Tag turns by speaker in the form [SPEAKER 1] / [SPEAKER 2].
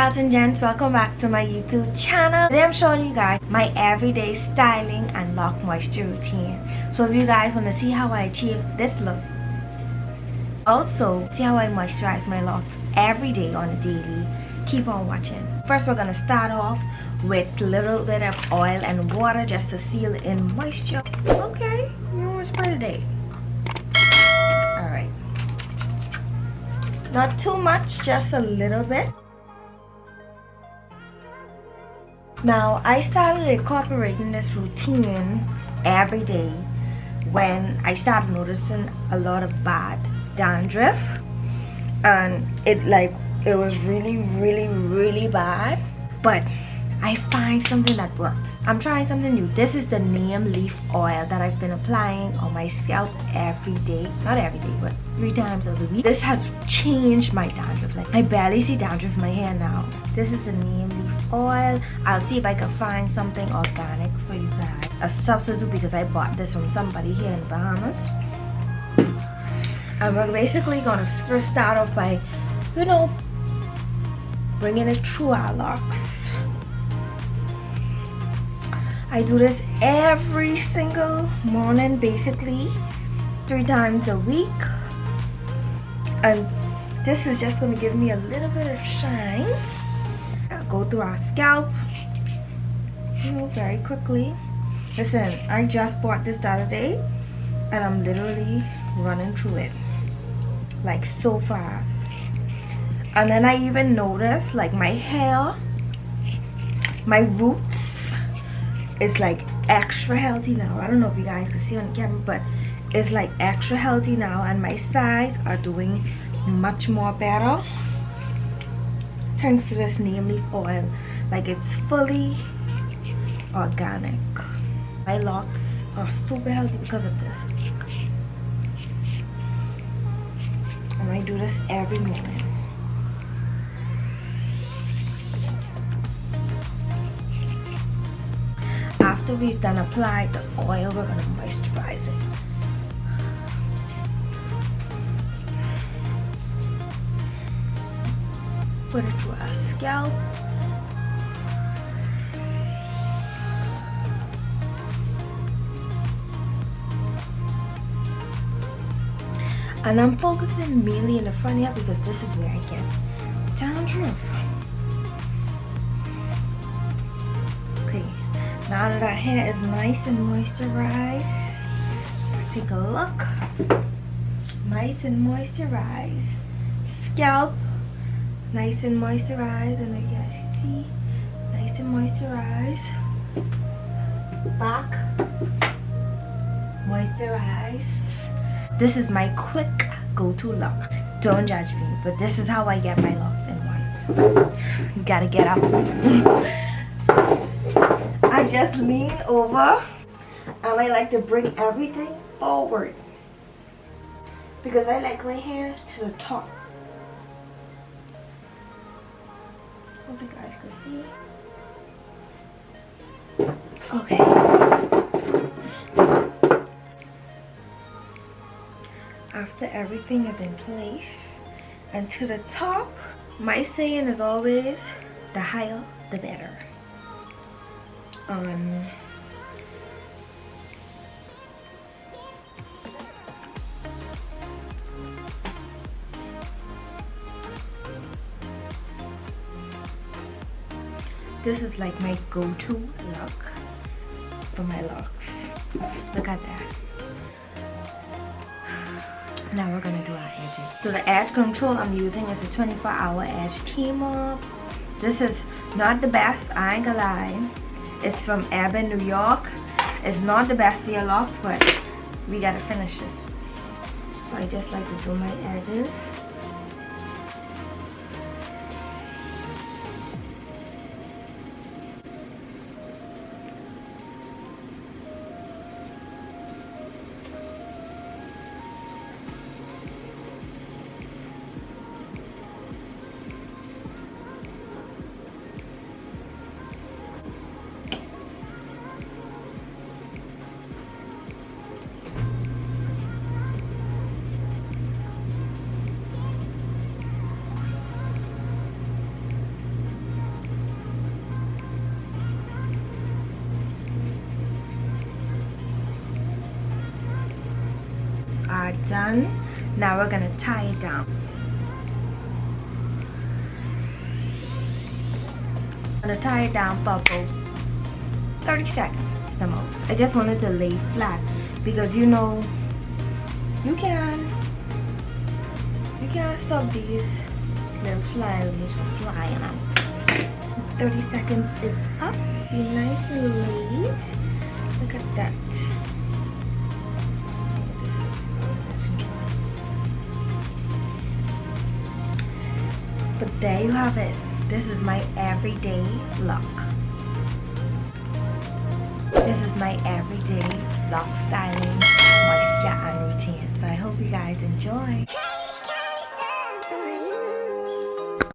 [SPEAKER 1] gyals and gents, welcome back to my YouTube channel. Today I'm showing you guys my everyday styling and lock moisture routine. So if you guys want to see how I achieve this look, also see how I moisturize my locks every day on a daily, keep on watching. First we're going to start off with a little bit of oil and water just to seal in moisture. Okay, you want to spray today. Alright. Not too much, just a little bit. Now, I started incorporating this routine every day when I started noticing a lot of bad dandruff, and it was really bad, but I find something that works. I'm trying something new. This is the Neem leaf oil that I've been applying on my scalp every day. Not every day, but 3 times a week. This has changed my dandruff. Like, I barely see dandruff in my hair now. This is the Neem leaf oil. I'll see if I can find something organic for you guys. A substitute, because I bought this from somebody here in the Bahamas. And we're basically gonna first start off by, bringing it through our locks. I do this every single morning, basically 3 times a week, and this is just going to give me a little bit of shine. I'll go through our scalp very quickly. Listen, I just bought this the other day and I'm literally running through it like so fast. And then I even noticed like my hair, my roots, it's like extra healthy now. I don't know if you guys can see on the camera, but it's like extra healthy now, and my sides are doing much more better thanks to this Neem leaf oil. Like, it's fully organic. My locks are super healthy because of this, and I do this every morning. After we've done applied the oil, we're going to moisturize it. Put it through our scalp. And I'm focusing mainly in the front here because this is where I get dandruff. Okay. Now that our hair is nice and moisturized, let's take a look. Nice and moisturized. Scalp, nice and moisturized, and you guys can see, nice and moisturized. Back, moisturized. This is my quick go-to look. Don't judge me, but this is how I get my locks in one. You gotta get up. I just lean over and I like to bring everything forward because I like my hair to the top. Hope you guys can see. Okay. After everything is in place and to the top, my saying is always, the higher the better. This is like my go-to look for my locks. Look at that. Now we're gonna do our edges. So the edge control I'm using is a 24-hour edge team-up. This is not the best, I ain't gonna lie. It's from Urban, New York. It's not the best for your locks, but we gotta finish this. So I just like to do my edges. are done. Now we're gonna tie it down. I'm gonna tie it down for about 30 seconds the most. I just wanted to lay flat because you know you can't stop these little flyways from flying out. 30 seconds is up. Be nice and laid. Look at that. But there you have it. This is my everyday look. This is my everyday lock styling, moisture and routine. So I hope you guys enjoy.